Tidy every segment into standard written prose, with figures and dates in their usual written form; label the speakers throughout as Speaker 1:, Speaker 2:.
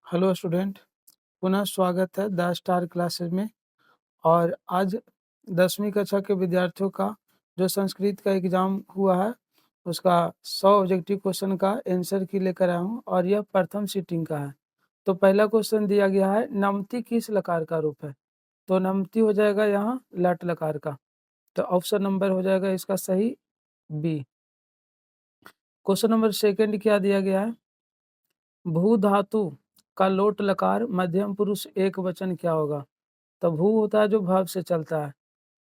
Speaker 1: Hello student, पुनः स्वागत है द स्टार क्लासेस में। और आज 10वीं कक्षा के विद्यार्थियों का जो संस्कृत का एग्ज़ाम हुआ है उसका 100 ऑब्जेक्टिव क्वेश्चन का आंसर की लेकर आया हूँ और यह प्रथम सीटिंग का है। तो पहला क्वेश्चन दिया गया है, नमति किस लकार का रूप है? तो नमति हो जाएगा यहाँ लट लकार का। तो ऑप्शन नंबर हो जाएगा इसका सही बी। क्वेश्चन नंबर सेकंड क्या दिया गया है, भू धातु का लोट लकार मध्यम पुरुष एक वचन क्या होगा? तो भू होता है जो भाव से चलता है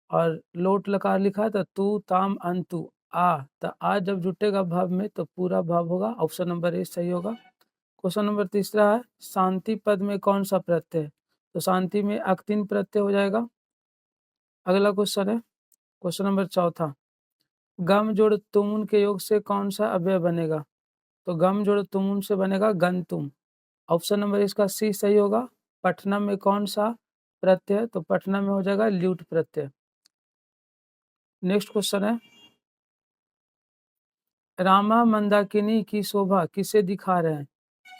Speaker 1: और लोट लकार लिखा है तो तू ताम अंतु आ, तो आ जब जुटेगा भाव में तो पूरा भाव होगा। ऑप्शन नंबर ए सही होगा। क्वेश्चन नंबर तीसरा है, शांति पद में कौन सा प्रत्यय है? तो शांति में अक्तिन प्रत्यय हो जाएगा। अगला क्वेश्चन है क्वेश्चन नंबर चौथा, गम जोड़ तुमुन के योग से कौन सा अव्यय बनेगा? तो गम जोड़ तुमुन से बनेगा गंतुम। ऑप्शन नंबर इसका सी सही होगा। पठनम में कौन सा प्रत्यय? तो पठनम में हो जाएगा ल्यूट प्रत्यय। नेक्स्ट क्वेश्चन है, रामा मंदाकिनी की शोभा किसे दिखा रहे हैं?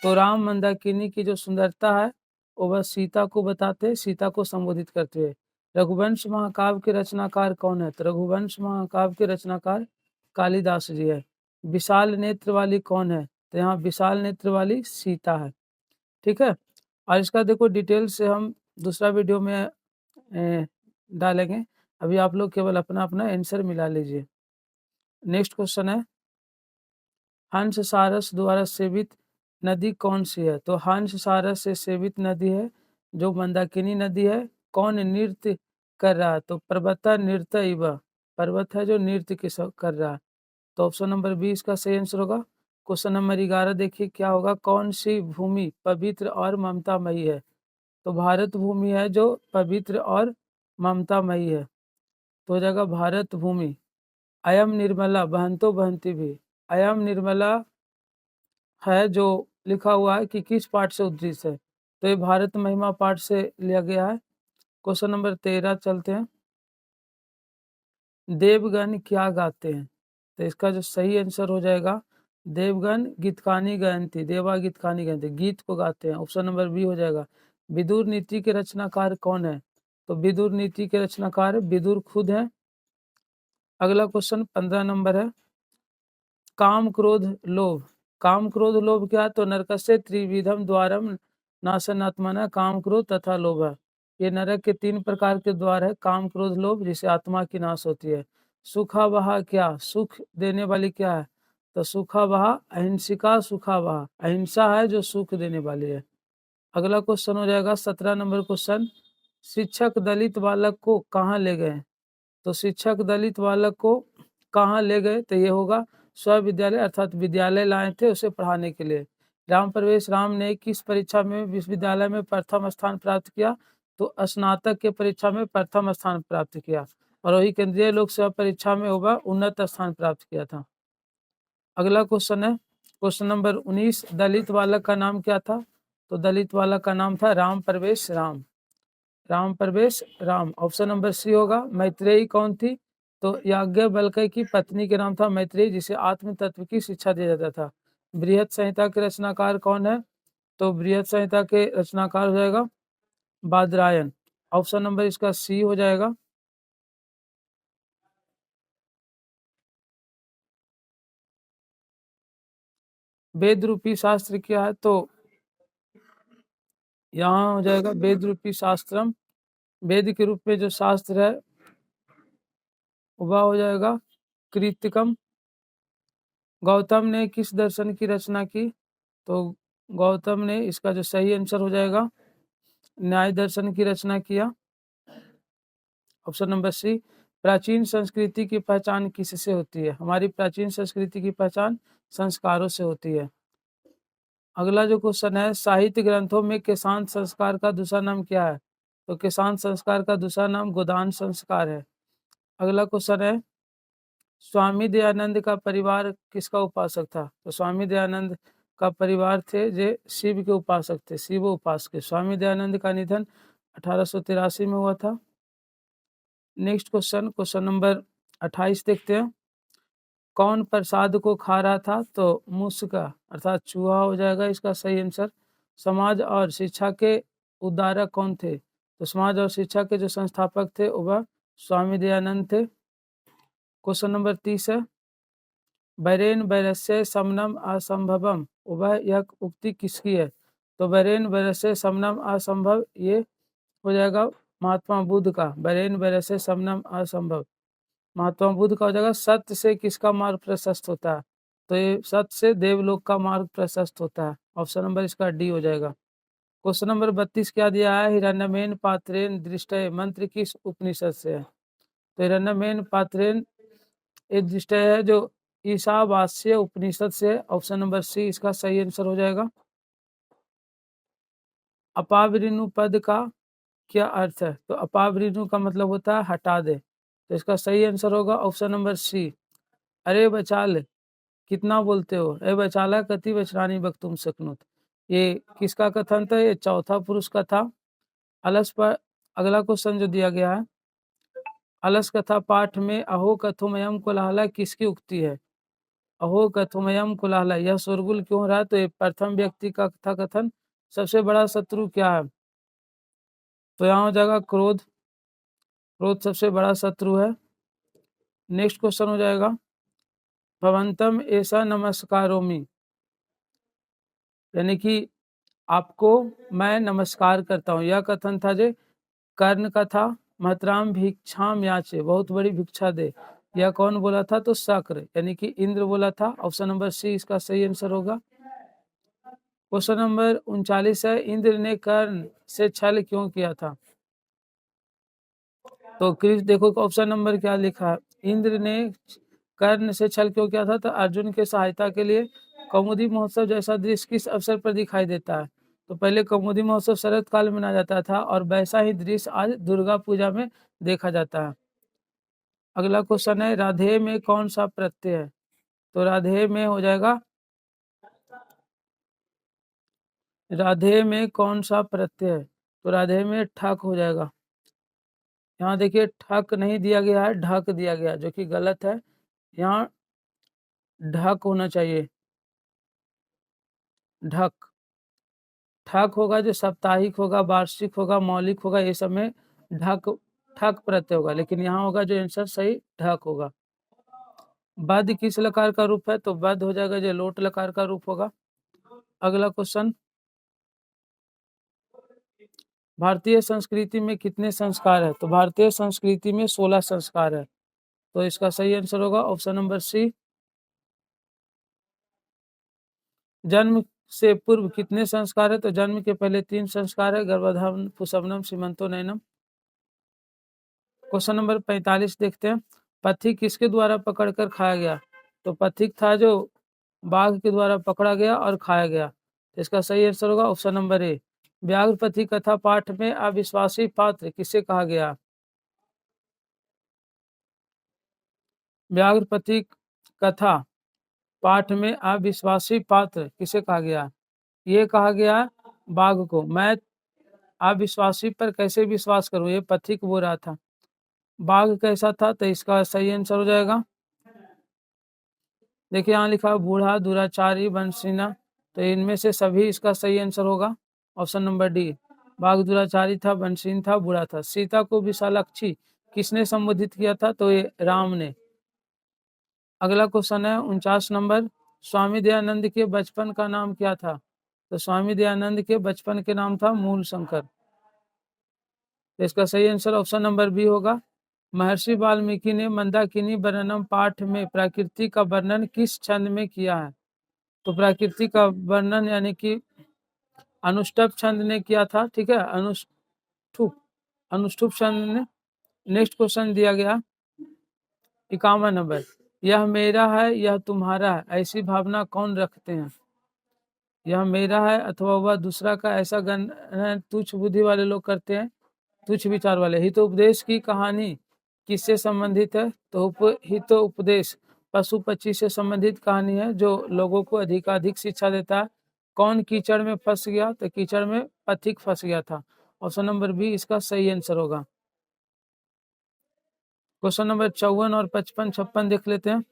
Speaker 1: तो राम मंदाकिनी की जो सुंदरता है वो बस सीता को बताते, सीता को संबोधित करते हुए। रघुवंश महाकाव्य के रचनाकार कौन है? तो रघुवंश महाकाव्य के रचनाकार कालिदास जी है। विशाल नेत्र वाली कौन है? तो यहाँ विशाल नेत्र वाली सीता है। ठीक है, और इसका देखो डिटेल से हम दूसरा वीडियो में डालेंगे। अभी आप लोग केवल अपना अपना आंसर मिला लीजिए। नेक्स्ट क्वेश्चन है, हंस सारस द्वारा सेवित नदी कौन सी है? तो हंस सारस से सेवित नदी है जो मंदाकिनी नदी है। कौन नृत्य कर रहा है? तो पर्वता नृत्य इव, पर्वत है जो नृत्य कर रहा है। तो ऑप्शन नंबर बी इसका सही आंसर होगा। क्वेश्चन नंबर 11 देखिए क्या होगा, कौन सी भूमि पवित्र और ममतामयी है? तो भारत भूमि है जो पवित्र और ममतामयी है, तो हो जाएगा भारत भूमि। अयम निर्मला बहंतो बहंती भी, अयम निर्मला है जो लिखा हुआ है कि किस पाठ से उद्धृत है? तो ये भारत महिमा पाठ से लिया गया है। क्वेश्चन नंबर 13 चलते हैं, देवगण क्या गाते हैं? तो इसका जो सही आंसर हो जाएगा, देवगण गीतकानी गायंती, देवा गीतकानी गायंती, गीत को गाते हैं। ऑप्शन नंबर बी हो जाएगा। विदुर नीति के रचनाकार कौन है? तो विदुर नीति के रचनाकार विदुर खुद है। अगला क्वेश्चन 15 नंबर है, काम क्रोध लोभ, काम क्रोध लोभ क्या? तो नरकस्य त्रिविधम द्वारम नाशनात्मना काम क्रोध तथा लोभ है। ये नरक के 3 प्रकार के द्वार है, काम क्रोध लोभ, जिसे आत्मा की नाश होती है। सुखावहा क्या? सुख देने वाली क्या है? तो सुखावहा अहिंसिका सुखावहा, अहिंसा है जो सुख देने वाली है। अगला क्वेश्चन हो जाएगा 17 नंबर क्वेश्चन, शिक्षक दलित बालक को कहाँ ले गए? तो शिक्षक दलित बालक को कहाँ ले गए? तो ये होगा स्व-विद्यालय, अर्थात विद्यालय लाए थे उसे पढ़ाने के लिए। राम प्रवेश राम ने किस परीक्षा में विश्वविद्यालय में प्रथम स्थान प्राप्त किया? तो स्नातक के परीक्षा में प्रथम स्थान प्राप्त किया, और वही केंद्रीय लोक सेवा परीक्षा में होगा उन्नत स्थान प्राप्त किया था। अगला क्वेश्चन है क्वेश्चन नंबर 19, दलित बालक का नाम क्या था? तो दलित बालक का नाम था राम प्रवेश राम, राम प्रवेश राम। ऑप्शन नंबर सी होगा। मैत्रेयी कौन थी? तो याज्ञवल्क्य की पत्नी के नाम था मैत्रेयी, जिसे आत्म तत्व की शिक्षा दिया जाता था। बृहत संहिता के रचनाकार कौन है? तो बृहत संहिता के रचनाकार हो जाएगा बादरायण। ऑप्शन नंबर इसका सी हो जाएगा। वेद रूपी शास्त्र क्या है? तो यहाँ हो जाएगा वेद रूपी शास्त्रम, वेद के रूप में जो शास्त्र है वह हो जाएगा कृतिकम। गौतम ने किस दर्शन की रचना की? तो गौतम ने, इसका जो सही आंसर हो जाएगा, न्याय दर्शन की रचना किया। Option number C. प्राचीन संस्कृति की पहचान किससे होती है? हमारी प्राचीन संस्कृति की पहचान संस्कारों से होती है। अगला जो क्वेश्चन है, साहित्य ग्रंथों में केशांत संस्कार का दूसरा नाम क्या है? तो केशांत संस्कार का दूसरा नाम गोदान संस्कार है। अगला क्वेश्चन है, स्वामी दयानंद का परिवार किसका उपासक था? तो स्वामी दयानंद का परिवार थे जे शिव के उपासक थे, शिव उपासक। स्वामी दयानंद का निधन 1883 में हुआ था। नेक्स्ट क्वेश्चन, क्वेश्चन नंबर 28 देखते हैं, कौन प्रसाद को खा रहा था? तो मुस्का अर्थात चूहा हो जाएगा इसका सही आंसर। समाज और शिक्षा के उद्धारक कौन थे? तो समाज और शिक्षा के जो संस्थापक थे वह स्वामी दयानंद थे। क्वेश्चन नंबर 30 है, बैरेन बैरस्य समनम असंभवम, वह यह उक्ति किसकी है? तो बैरेन बैरस्य समनम असंभव ये हो जाएगा महात्मा बुद्ध का। बैरेन बैरस्य समनम असंभव महात्मा बुद्ध का हो जाएगा। सत्य से किसका मार्ग प्रशस्त होता है? तो ये सत्य से देवलोक का मार्ग प्रशस्त होता है। ऑप्शन नंबर इसका डी हो जाएगा। क्वेश्चन नंबर 32 क्या दिया है? हिरण्यमेन पात्रेन दृष्टय मंत्र किस उपनिषद से है? तो हिरण्यमेन पात्रेन एक दृष्टय है जो ईशावास्य उपनिषद से। ऑप्शन नंबर सी इसका सही आंसर हो जाएगा। अपावृणु पद का क्या अर्थ है? तो अपावृणु का मतलब होता है हटा दे, तो इसका सही आंसर होगा ऑप्शन नंबर सी। अरे बचाल कितना बोलते हो, अरे बचाला कति वचरानी वक्तुम शक्नुत, ये किसका कथन था? ये चौथा पुरुष का था। अलस पर अगला क्वेश्चन जो दिया गया है, अलस कथा पाठ में अहो कथुमयम कोलाहला किसकी उक्ति है? अहो कथुमयम कोलाहला यह शोरगुल क्यों हो रहा है? तो ये प्रथम व्यक्ति का कथा कथन। सबसे बड़ा शत्रु क्या है? तो यहाँ हो जाएगा क्रोध। क्रोध सबसे बड़ा शत्रु है। नेक्स्ट क्वेश्चन हो जाएगा, भवंतम ऐसा नमस्कारोमि, यानी कि आपको मैं नमस्कार करता हूँ। यह कथन था जे कर्ण का था। महतराम भिक्षाम याचे, बहुत बड़ी भिक्षा दे, यह कौन बोला था? तो शक्र यानी कि इंद्र बोला था। ऑप्शन नंबर सी इसका सही आंसर होगा। क्वेश्चन नंबर 39 है, इंद्र ने कर्ण से छल क्यों किया था? तो क्रिस देखो ऑप्शन नंबर क्या लिखा है, इंद्र ने कर्ण से छल क्यों किया था? तो अर्जुन के सहायता के लिए। कौमुदी महोत्सव जैसा दृश्य किस अवसर पर दिखाई देता है? तो पहले कौमुदी महोत्सव शरद काल में मनाया जाता था और वैसा ही दृश्य आज दुर्गा पूजा में देखा जाता है। अगला क्वेश्चन है, राधे में कौन सा प्रत्यय है? तो राधे में हो जाएगा, राधे में कौन सा प्रत्यय है? तो राधे में ठक हो जाएगा। यहाँ देखिए ठक नहीं दिया गया है, ढक दिया गया, जो कि गलत है। यहाँ ढक होना चाहिए, ढक। ठक होगा जो साप्ताहिक होगा, वार्षिक होगा, मौलिक होगा, ये सब में ढक ठक प्रत्यय होगा, लेकिन यहाँ होगा जो आंसर सही ढक होगा। बद किस लकार का रूप है? तो बद हो जाएगा जो लोट लकार का रूप होगा। अगला क्वेश्चन, भारतीय संस्कृति में कितने संस्कार है? तो भारतीय संस्कृति में 16 संस्कार है, तो इसका सही आंसर होगा ऑप्शन नंबर सी। जन्म से पूर्व कितने संस्कार है? तो जन्म के पहले 3 संस्कार है, गर्भाधान, पुंसवनम, सीमंतो नयनम। क्वेश्चन नंबर 45 देखते हैं, पथिक किसके द्वारा पकड़कर खाया गया? तो पथिक था जो बाघ के द्वारा पकड़ा गया और खाया गया। इसका सही आंसर होगा ऑप्शन नंबर ए। व्याघ्र पथिक कथा पाठ में अविश्वासी पात्र किसे कहा गया? व्याघ्र पथिक कथा पाठ में अविश्वासी पात्र किसे कहा गया? ये कहा गया बाघ को। मैं अविश्वासी पर कैसे विश्वास करूं, ये पथिक बोल रहा था। बाघ कैसा था? तो इसका सही आंसर हो जाएगा, देखिए यहाँ लिखा बूढ़ा, दुराचारी, वंशीना, तो इनमें से सभी इसका सही आंसर होगा ऑप्शन नंबर डी। बाघ दुराचारी था, वंशीन था, बूढ़ा था। सीता को विशालाक्षी किसने संबोधित किया था? तो ये राम ने। अगला क्वेश्चन है 49 नंबर, स्वामी दयानंद के बचपन का नाम क्या था? तो स्वामी दयानंद के बचपन के नाम था मूल शंकर। तो इसका सही आंसर ऑप्शन नंबर बी होगा। महर्षि वाल्मीकि ने मंदाकिनी वर्णनम पाठ में प्रकृति का वर्णन किस छंद में किया है? तो प्रकृति का वर्णन यानी कि अनुष्टुप छंद ने किया था, ठीक है, अनुष्टुप छंद ने। नेक्स्ट क्वेश्चन दिया गया 51 नंबर, यह मेरा है यह तुम्हारा है ऐसी भावना कौन रखते हैं? यह मेरा है अथवा वह दूसरा का, ऐसा गण तुच्छ बुद्धि वाले लोग करते हैं, तुच्छ विचार वाले। हित उपदेश की कहानी किससे संबंधित है? तो हित उपदेश पशु पक्षी से संबंधित कहानी है जो लोगों को अधिकाधिक शिक्षा देता है। कौन कीचड़ में फंस गया? तो कीचड़ में पथिक फंस गया था। ऑप्शन नंबर बी इसका सही आंसर होगा। क्वेश्चन नंबर 54 और 55 56 देख लेते हैं।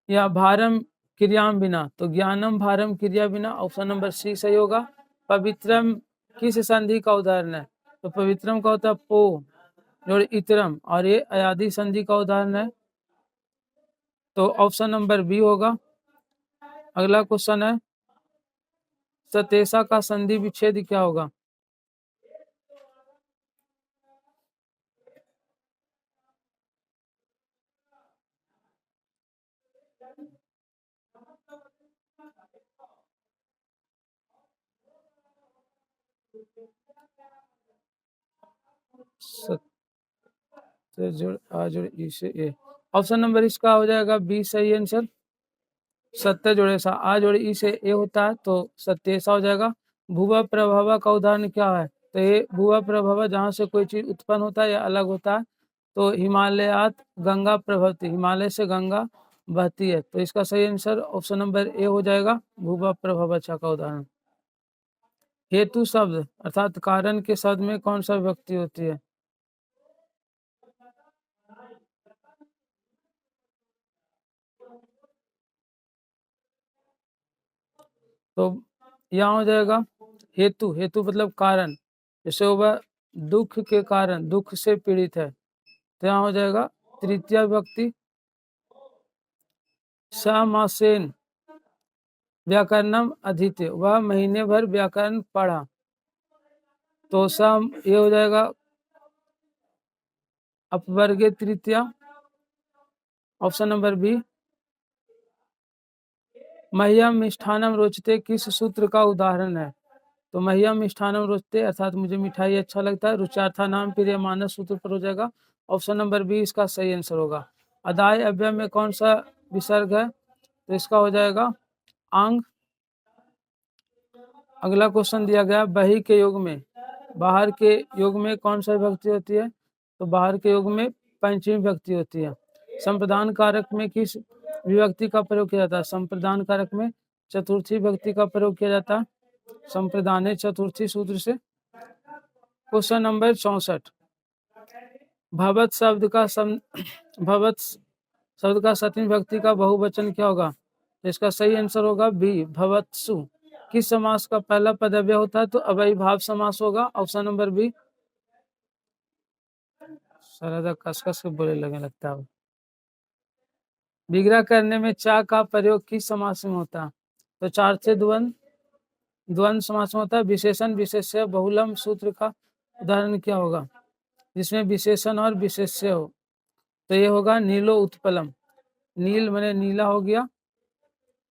Speaker 1: यह भारम क्रियाम बिना, तो ज्ञानम भारम क्रिया बिना, ऑप्शन नंबर सी सही होगा। पवित्रम किस संधि का उदाहरण है? तो पवित्रम का होता है पो जोड़ इतरम, और ये अयादि संधि का उदाहरण है, तो ऑप्शन नंबर बी होगा। अगला क्वेश्चन है सतेसा का संधि विच्छेद क्या होगा? सत्य जोड़ आ जोड़ ई से ए, ऑप्शन नंबर इसका हो जाएगा बी सही आंसर। सत्य जोड़े सा आ जोड़े ई से ए होता है, तो सत्तेसा हो जाएगा। भूवा प्रभावा का उदाहरण क्या है? तो ये भूवा प्रभावा जहाँ से कोई चीज उत्पन्न होता है या अलग होता है, तो हिमालयात गंगा प्रभवती, हिमालय से गंगा बहती है, तो इसका सही आंसर ऑप्शन नंबर ए हो जाएगा, भूवा प्रभावाचा का उदाहरण। हेतु शब्द अर्थात कारण के शब्द में कौन सा विभक्ति होती है? तो यहाँ हो जाएगा हेतु, हेतु मतलब कारण, जैसे होगा दुख के कारण, दुख से पीड़ित है, तो यहाँ हो जाएगा तृतीय विभक्ति। श्यामासेन व्याकरणम अधीत्य, वह महीने भर व्याकरण पढ़ा, तो सम ये हो जाएगा अपवर्गे तृतीया, ऑप्शन नंबर बी। मह्यम मिष्ठानम रोचते किस सूत्र का उदाहरण है? तो मह्यम मिष्ठानम रोचते अर्थात मुझे मिठाई अच्छा लगता है, रुचार्था नाम प्रिय मानस सूत्र पर हो जाएगा, ऑप्शन नंबर बी इसका सही आंसर होगा। अदाय अव्यय में कौन सा विसर्ग है? तो इसका हो जाएगा आंग। अगला क्वेश्चन दिया गया बही के योग में, बाहर के योग में कौन सा विभक्ति होती है? तो बाहर के योग में पंचमी विभक्ति होती है। संप्रदान कारक में किस विभक्ति का प्रयोग किया जाता है? संप्रदान कारक में चतुर्थी विभक्ति का प्रयोग किया जाता है, संप्रदाने चतुर्थी सूत्र से। क्वेश्चन नंबर 64, भवत शब्द का भवत शब्द का सप्तमी विभक्ति का बहुवचन क्या होगा? इसका सही आंसर होगा बी भवत्सु। किस समास का पहला पदव्य होता है? तो अव्ययीभाव समास होगा, ऑप्शन नंबर बी। सरदा कस के बोले लगे लगता है। विग्रह करने में चा का प्रयोग किस समास में होता है? तो चार से द्वंद्व समास में होता है। विशेषण विशेष्य बहुलम सूत्र का उदाहरण क्या होगा जिसमें विशेषण और विशेष्य हो? तो ये होगा नीलो उत्पलम, नील माने नीला हो गया,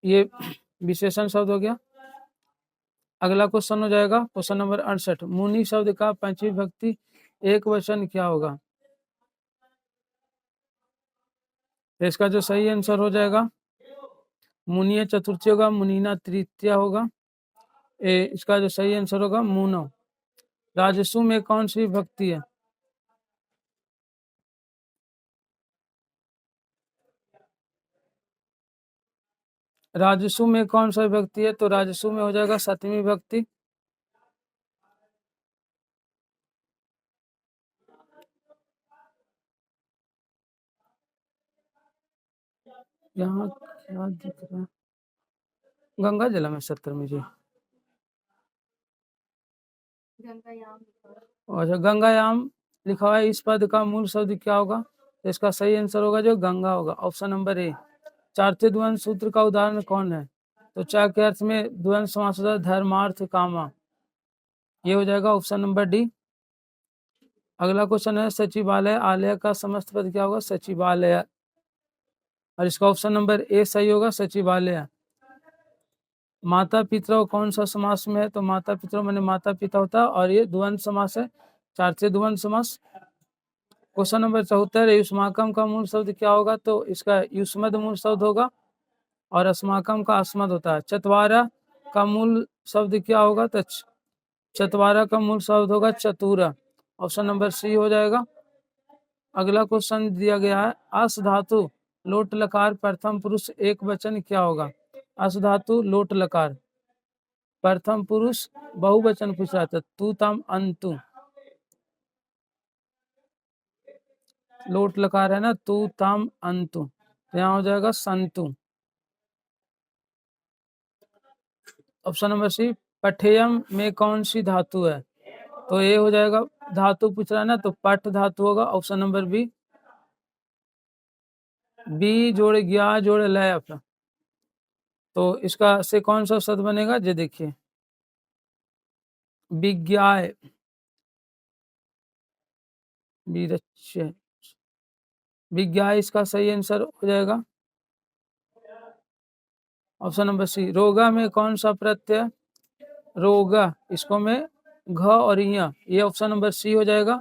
Speaker 1: ये विशेषण शब्द हो गया। अगला क्वेश्चन हो जाएगा क्वेश्चन नंबर 68, मुनि शब्द का पंचमी विभक्ति एक वचन क्या होगा? तो इसका जो सही आंसर हो जाएगा मुनिय चतुर्थी होगा, मुनीना तृतीया होगा, इसका जो सही आंसर होगा मुनो। राजसु में कौन सी विभक्ति है? राजसु में कौन सा विभक्ति है? तो राजसु में हो जाएगा सप्तमी विभक्ति। यहाँ क्या दिख रहा है? गंगा जल में 70 में जी, अच्छा गंगायाम लिखा हुआ है, इस पद का मूल शब्द क्या होगा? तो इसका सही आंसर होगा जो गंगा होगा, ऑप्शन नंबर ए। चार्थे द्वंद्व सूत्र का उदाहरण कौन है? तो चा के अर्थ में द्वंद्व समास होता है धर्मार्थ कामा, ये हो जाएगा ऑप्शन नंबर डी। अगला क्वेश्चन है सचिवालय आलय का समस्त पद क्या होगा? सचिवालय, और इसका ऑप्शन नंबर ए सही होगा सचिवालय। माता पितरों कौन सा समास में है? तो माता पितरों मैंने माता पिता होता है, और ये द्वंद्व समास है, चार से द्वंद्व समास। क्वेश्चन नंबर 74, युष्माकम का मूल शब्द क्या होगा? तो इसका युष्मद मूल शब्द होगा, और अस्माकम का अस्मद होता है। चतवारा का मूल शब्द क्या होगा? तो चतवारा का मूल शब्द होगा चतुरा, ऑप्शन नंबर सी हो जाएगा। अगला क्वेश्चन दिया गया है अस धातु लोट लकार प्रथम पुरुष एक वचन क्या होगा? अस धातु लोट लकार प्रथम पुरुष बहुवचन पूछ रहा था, तू तम अंतु, लोट लकार है ना, तू तम अंतु, तो यहाँ हो जाएगा संतु। ऑप्शन नंबर सी पठेयम में कौन सी धातु है? तो ये हो जाएगा, धातु पूछ रहा है ना, तो पट धातु होगा ऑप्शन नंबर बी। बी जोड़ ज्ञा जोड़ लय, तो इसका से कौन सा शब्द बनेगा? ये देखिए, विज्ञाय, विरच्य, विज्ञाय इसका सही आंसर हो जाएगा ऑप्शन नंबर सी। रोगा में कौन सा प्रत्यय? रोगा, इसको में घ और य, ये ऑप्शन नंबर सी हो जाएगा।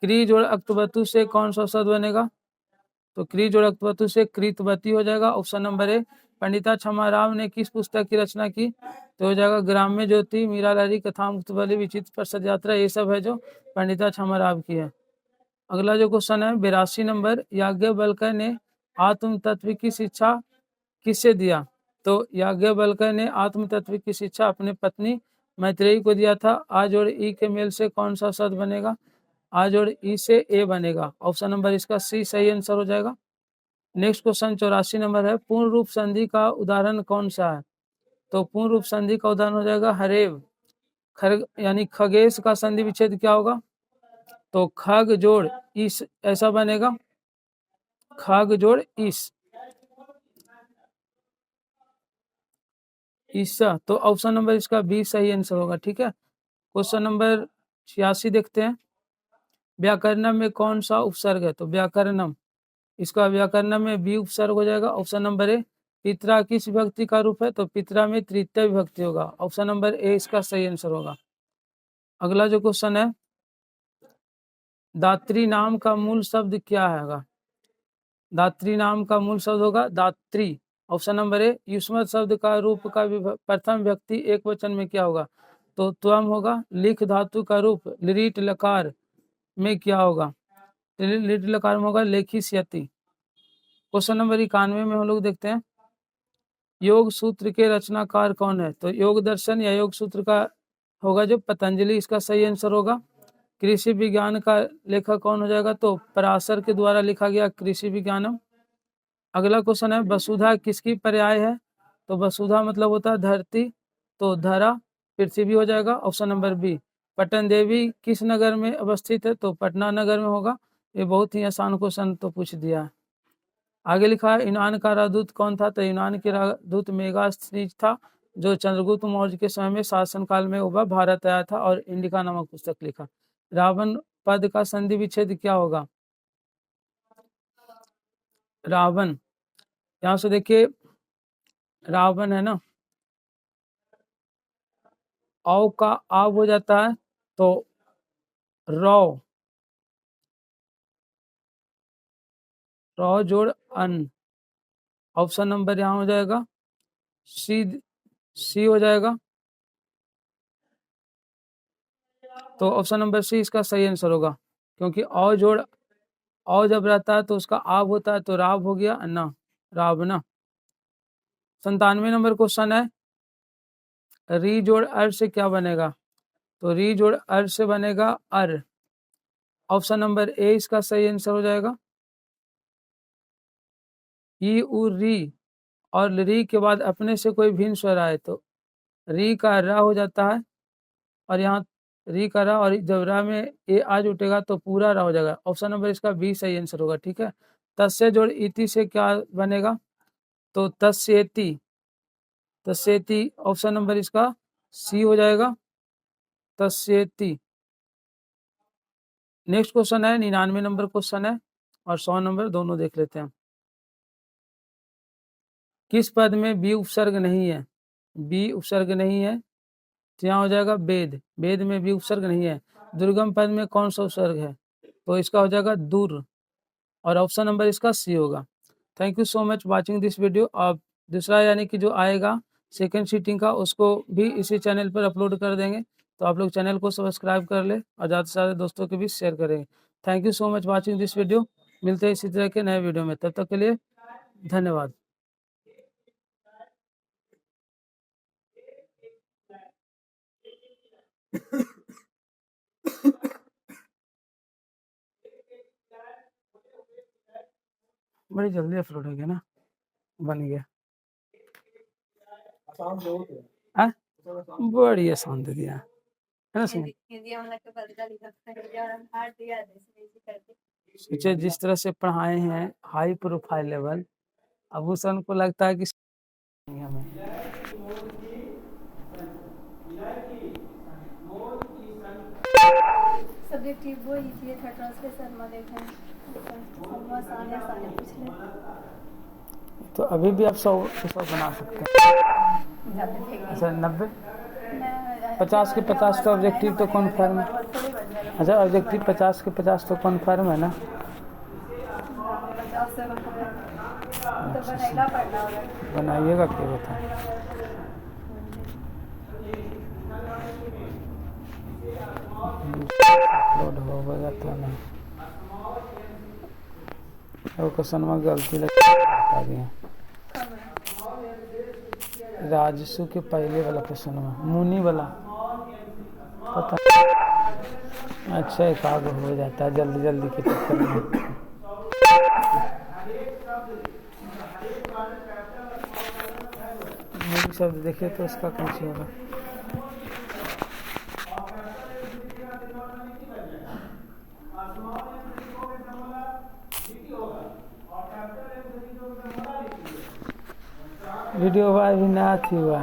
Speaker 1: क्री जोड़ अक्तवतु से कौन सा शब्द बनेगा? तो क्री जोड़ अक्तवतु से कृतवती हो जाएगा option number A. Pandita Kshamarao ने किस पुस्तक की रचना की? तो हो जाएगा ग्राम्य ज्योति, मीरा लारी, कथामुक्तवली, विचित्र प्रसाद यात्रा, ये सब है जो पंडिता क्षमाराव की है। अगला जो क्वेश्चन है 82 नंबर, याज्ञवल्क्य ने आत्म तत्व की शिक्षा किससे दिया? तो याज्ञवल्क्य ने आत्म तत्व की शिक्षा अपने पत्नी मैत्रेयी को दिया था। आ जोड़ ई के मेल से कौन सा शब्द बनेगा? आ जोड़ ई से ए बनेगा ऑप्शन नंबर इसका सी सही आंसर हो जाएगा। नेक्स्ट क्वेश्चन 84 नंबर है, पूर्ण रूप संधि का उदाहरण कौन सा है? तो पूर्ण रूप संधि का उदाहरण हो जाएगा हरेव। खर्ग यानी खगेश का संधि विच्छेद क्या होगा? तो खग जोड़ इस, ऐसा बनेगा, खग जोड़ इस, ईसा, तो ऑप्शन नंबर इसका बी सही आंसर होगा। ठीक है, क्वेश्चन नंबर 86 देखते हैं, व्याकरणम में कौन सा उपसर्ग है? तो व्याकरणम, इसका व्याकरणम में बी उपसर्ग हो जाएगा ऑप्शन नंबर ए। पितरा किस विभक्ति का रूप है? तो पितरा में तृतीय विभक्ति होगा ऑप्शन नंबर ए इसका सही आंसर होगा। अगला जो क्वेश्चन है, दात्री नाम का मूल शब्द क्या है? दात्री नाम का मूल शब्द होगा दात्री ऑप्शन नंबर ए। युष्मत शब्द का रूप का प्रथम व्यक्ति एक वचन में क्या होगा? तो त्वम होगा। लिख धातु का रूप लिट लकार में क्या होगा? लिट लकार में होगा लेखिष्यति। क्वेश्चन नंबर 91 में हम लोग देखते हैं, योग सूत्र के रचनाकार कौन है? तो योग दर्शन या योग सूत्र का होगा जो पतंजलि, इसका सही आंसर होगा। कृषि विज्ञान का लेखक कौन हो जाएगा? तो पराशर के द्वारा लिखा गया कृषि विज्ञानम। अगला क्वेश्चन है, वसुधा किसकी पर्याय है? तो वसुधा मतलब होता है धरती, तो धरा पृथ्वी हो जाएगा option number B. Patan Devi किस नगर में अवस्थित है? तो पटना नगर में होगा। ये बहुत ही आसान क्वेश्चन तो पूछ दिया है। आगे लिखा है, यूनान का राजदूत कौन था? तो यूनान के राजदूत मेगास्थनीज था, जो चंद्रगुप्त मौर्य के समय में शासन काल में वह भारत आया था और इंडिका नामक पुस्तक लिखा। रावण पद का संधि विच्छेद क्या होगा? रावण, यहाँ से देखिए, रावण है ना, औ का आव हो जाता है, तो रौ, रौ जोड़ अन, ऑप्शन नंबर यहाँ हो जाएगा सी, सी हो जाएगा। तो ऑप्शन नंबर सी इसका सही आंसर होगा, क्योंकि औ जोड़ औ जब रहता है तो उसका आव होता है, तो राव हो गया अन्ना, रावना। 97 नंबर क्वेश्चन है, री जोड़ अर से क्या बनेगा? तो री जोड़ अर से बनेगा अर, ऑप्शन नंबर ए इसका सही आंसर हो जाएगा। ई उ री और री के बाद अपने से कोई भिन्न स्वर आए तो री का रा हो जाता है, और यहाँ री का रा, और जब रा में ए आ जुटेगा तो पूरा रा हो जाएगा। ऑप्शन नंबर इसका बी सही आंसर होगा। ठीक है, तस्य जोड़ इति से क्या बनेगा? तो तस्येति, तस्येति ऑप्शन नंबर इसका सी हो जाएगा, तस्येति। नेक्स्ट क्वेश्चन है 99 नंबर क्वेश्चन है, और 100 नंबर दोनों देख लेते हैं। किस पद में बी उपसर्ग नहीं है? बी उपसर्ग नहीं है, तो यहाँ हो जाएगा वेद, वेद में भी उपसर्ग नहीं है। दुर्गम पद में कौन सा उपसर्ग है? तो इसका हो जाएगा दूर, और ऑप्शन नंबर इसका सी होगा। Thank you so much watching this video. अब दूसरा यानी कि जो आएगा सेकंड सीटिंग का, उसको भी इसी चैनल पर अपलोड कर देंगे, तो आप लोग चैनल को सब्सक्राइब कर ले और ज़्यादा से ज़्यादा दोस्तों के बीच शेयर करेंगे। Thank you so much watching this video. मिलते हैं इसी तरह के नए वीडियो में, तब तक के लिए धन्यवाद। बड़ी जल्दी अपलोड हो गया ना, बन गया। हाँ? बड़ी आसान दे दिया है ना सुन। सोचे जिस तरह से पढ़ाए हैं हाई प्रोफाइल लेवल, आभूषण को लगता है कि हमें
Speaker 2: सब्जेक्टिव वो ही थी था ट्रांसलेशन में देखें समझ आने साने पूछ ले
Speaker 1: तो अभी भी आप 100 बना सकते हैं। अच्छा 90 50 के 50 तो ऑब्जेक्टिव तो कन्फर्म है। अच्छा ऑब्जेक्टिव 50 के 50 तो कन्फर्म है ना। बनाइएगा क्या बता लोड होगा था नहीं और क्वेश्चन में गलती बता दिए। राजस्व के पहले वाला क्वेश्चन में मुनि वाला पता। अच्छा एक आग हो जाता है जल्दी जल्दी के चक्कर में। मूल शब्द देखे तो उसका कैसे होगा। वीडियो अभी ना थी हुआ